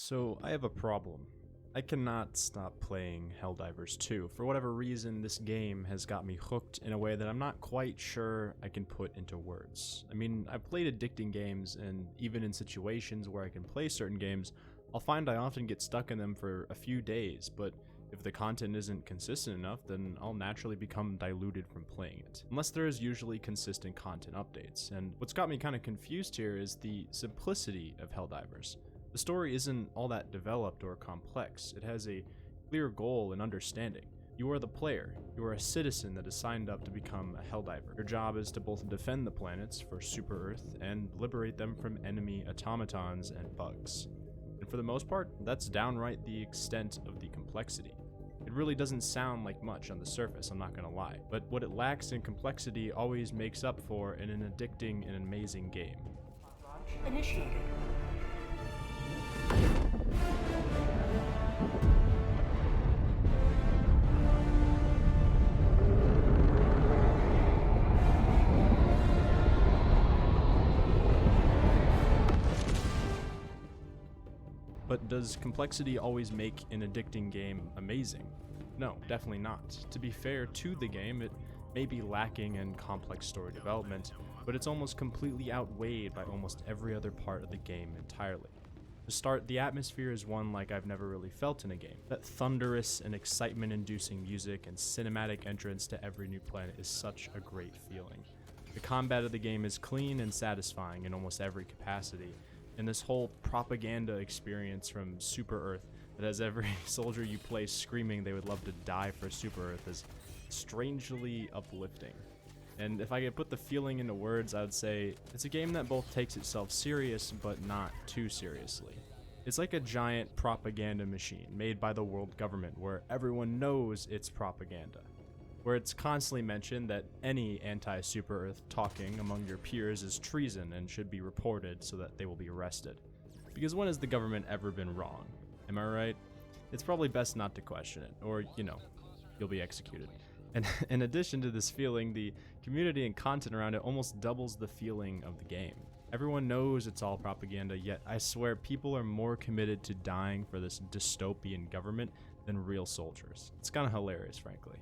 So I have a problem. I cannot stop playing Helldivers 2. For whatever reason, this game has got me hooked in a way that I'm not quite sure I can put into words. I mean, I've played addicting games, and even in situations where I can play certain games, I'll find I often get stuck in them for a few days, but if the content isn't consistent enough, then I'll naturally become diluted from playing it. Unless there is usually consistent content updates. And what's got me kind of confused here is the simplicity of Helldivers. The story isn't all that developed or complex. It has a clear goal and understanding. You are the player. You are a citizen that is signed up to become a Helldiver. Your job is to both defend the planets for Super Earth and liberate them from enemy automatons and bugs. And for the most part, that's downright the extent of the complexity. It really doesn't sound like much on the surface, I'm not gonna lie, but what it lacks in complexity always makes up for in an addicting and amazing game. Launch initiated. But does complexity always make an addicting game amazing? No, definitely not. To be fair to the game, it may be lacking in complex story development, but it's almost completely outweighed by almost every other part of the game entirely. To start, the atmosphere is one like I've never really felt in a game. That thunderous and excitement-inducing music and cinematic entrance to every new planet is such a great feeling. The combat of the game is clean and satisfying in almost every capacity, and this whole propaganda experience from Super Earth that has every soldier you play screaming they would love to die for Super Earth is strangely uplifting. And if I could put the feeling into words, I would say it's a game that both takes itself serious but not too seriously. It's like a giant propaganda machine made by the world government where everyone knows it's propaganda. Where it's constantly mentioned that any anti-Super Earth talking among your peers is treason and should be reported so that they will be arrested. Because when has the government ever been wrong? Am I right? It's probably best not to question it, or, you'll be executed. And in addition to this feeling, the community and content around it almost doubles the feeling of the game. Everyone knows it's all propaganda, yet I swear people are more committed to dying for this dystopian government than real soldiers. It's kind of hilarious, frankly.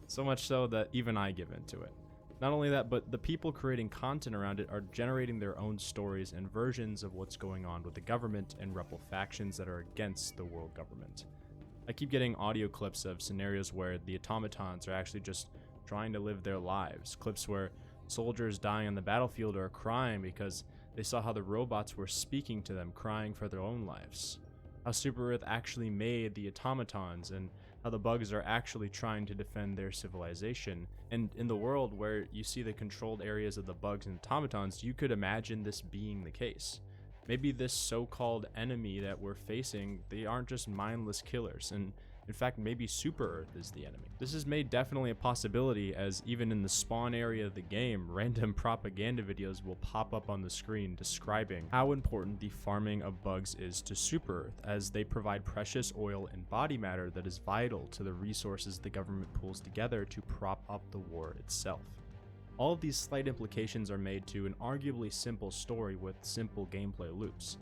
So much so that even I give into it. Not only that, but the people creating content around it are generating their own stories and versions of what's going on with the government and rebel factions that are against the world government. I keep getting audio clips of scenarios where the automatons are actually just trying to live their lives. Clips where soldiers dying on the battlefield are crying because they saw how the robots were speaking to them, crying for their own lives. How Super Earth actually made the automatons, and how the bugs are actually trying to defend their civilization. And in the world where you see the controlled areas of the bugs and automatons, you could imagine this being the case. Maybe this so-called enemy that we're facing, they aren't just mindless killers, and in fact maybe Super Earth is the enemy. This is made definitely a possibility, as even in the spawn area of the game, random propaganda videos will pop up on the screen describing how important the farming of bugs is to Super Earth, as they provide precious oil and body matter that is vital to the resources the government pulls together to prop up the war itself. All of these slight implications are made to an arguably simple story with simple gameplay loops.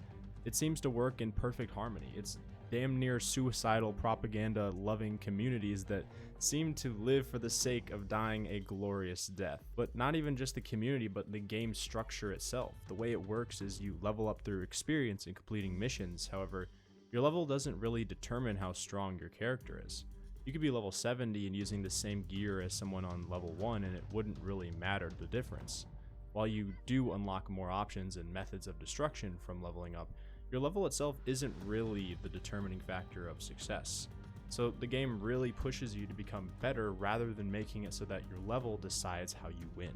It seems to work in perfect harmony. It's damn near suicidal propaganda-loving communities that seem to live for the sake of dying a glorious death. But not even just the community, but the game structure itself. The way it works is you level up through experience in completing missions. However, your level doesn't really determine how strong your character is. You could be level 70 and using the same gear as someone on level 1 and it wouldn't really matter the difference. While you do unlock more options and methods of destruction from leveling up, your level itself isn't really the determining factor of success. So the game really pushes you to become better rather than making it so that your level decides how you win.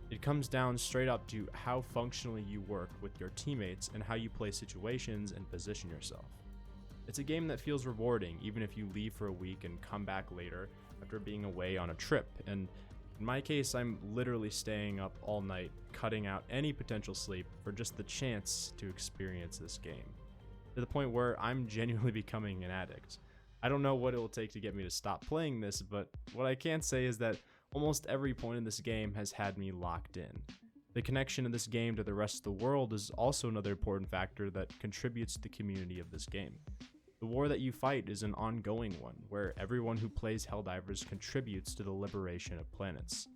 It comes down straight up to how functionally you work with your teammates and how you play situations and position yourself. It's a game that feels rewarding even if you leave for a week and come back later after being away on a trip, and in my case I'm literally staying up all night cutting out any potential sleep for just the chance to experience this game, to the point where I'm genuinely becoming an addict. I don't know what it will take to get me to stop playing this, but what I can say is that almost every point in this game has had me locked in. The connection of this game to the rest of the world is also another important factor that contributes to the community of this game. The war that you fight is an ongoing one, where everyone who plays Helldivers contributes to the liberation of planets.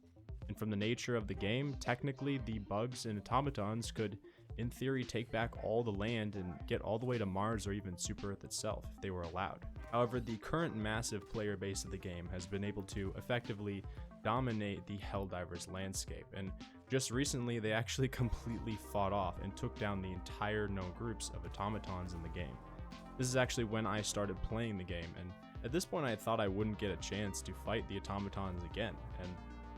And from the nature of the game, technically the bugs and automatons could, in theory, take back all the land and get all the way to Mars or even Super Earth itself if they were allowed. However, the current massive player base of the game has been able to effectively dominate the Helldivers landscape, and just recently they actually completely fought off and took down the entire known groups of automatons in the game. This is actually when I started playing the game, and at this point I thought I wouldn't get a chance to fight the automatons again, and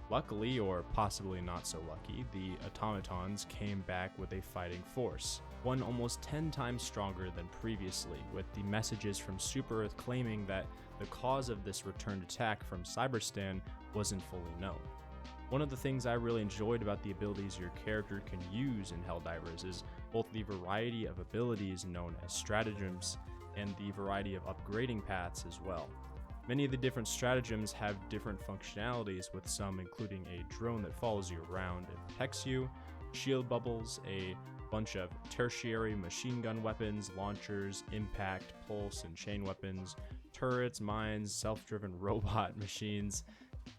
luckily, or possibly not so lucky, the automatons came back with a fighting force, one almost 10 times stronger than previously, with the messages from Super Earth claiming that the cause of this returned attack from Cyberstan wasn't fully known. One of the things I really enjoyed about the abilities your character can use in Helldivers is both the variety of abilities known as stratagems and the variety of upgrading paths as well. Many of the different stratagems have different functionalities, with some including a drone that follows you around and protects you, shield bubbles, a bunch of tertiary machine gun weapons, launchers, impact, pulse, and chain weapons, turrets, mines, self-driven robot machines,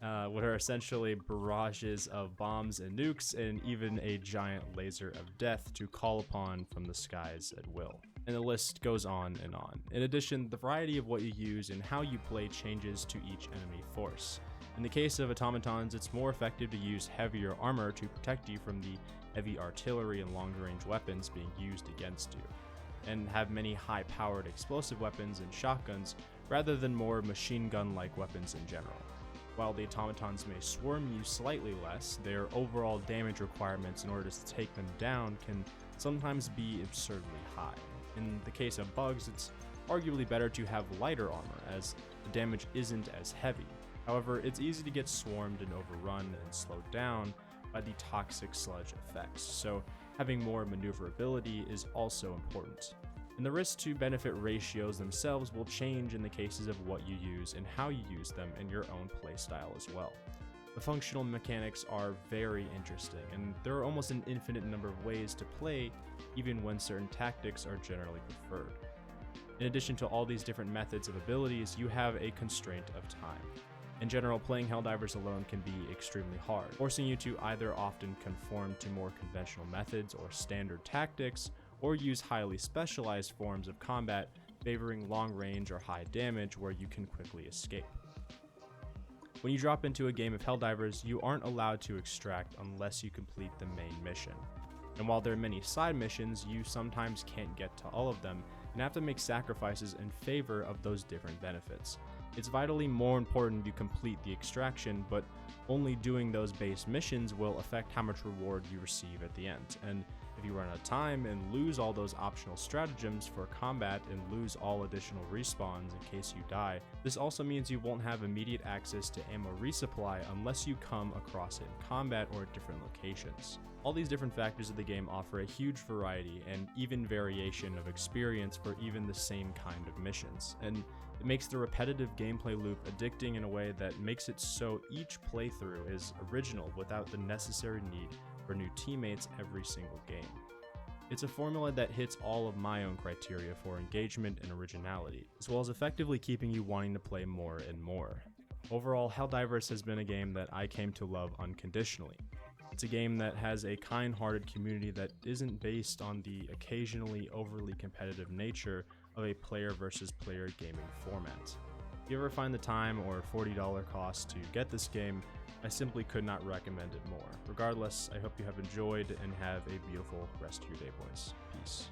what are essentially barrages of bombs and nukes, and even a giant laser of death to call upon from the skies at will. And the list goes on and on. In addition, the variety of what you use and how you play changes to each enemy force. In the case of automatons, it's more effective to use heavier armor to protect you from the heavy artillery and longer-range weapons being used against you, and have many high-powered explosive weapons and shotguns rather than more machine gun-like weapons in general. While the automatons may swarm you slightly less, their overall damage requirements in order to take them down can sometimes be absurdly high. In the case of bugs, it's arguably better to have lighter armor, as the damage isn't as heavy. However, it's easy to get swarmed and overrun and slowed down by the toxic sludge effects, so having more maneuverability is also important. And the risk to benefit ratios themselves will change in the cases of what you use and how you use them in your own playstyle as well. The functional mechanics are very interesting, and there are almost an infinite number of ways to play, even when certain tactics are generally preferred. In addition to all these different methods of abilities, you have a constraint of time. In general, playing Helldivers alone can be extremely hard, forcing you to either often conform to more conventional methods or standard tactics, or use highly specialized forms of combat favoring long range or high damage where you can quickly escape. When you drop into a game of Helldivers, you aren't allowed to extract unless you complete the main mission. And while there are many side missions, you sometimes can't get to all of them and have to make sacrifices in favor of those different benefits. It's vitally more important you complete the extraction, but only doing those base missions will affect how much reward you receive at the end. And if you run out of time and lose all those optional stratagems for combat and lose all additional respawns in case you die, this also means you won't have immediate access to ammo resupply unless you come across it in combat or at different locations. All these different factors of the game offer a huge variety and even variation of experience for even the same kind of missions, and it makes the repetitive gameplay loop addicting in a way that makes it so each playthrough is original without the necessary need for new teammates every single game. It's a formula that hits all of my own criteria for engagement and originality, as well as effectively keeping you wanting to play more and more. Overall, Helldivers has been a game that I came to love unconditionally. It's a game that has a kind-hearted community that isn't based on the occasionally overly competitive nature of a player versus player gaming format. If you ever find the time or $40 cost to get this game, I simply could not recommend it more. Regardless, I hope you have enjoyed and have a beautiful rest of your day, boys. Peace.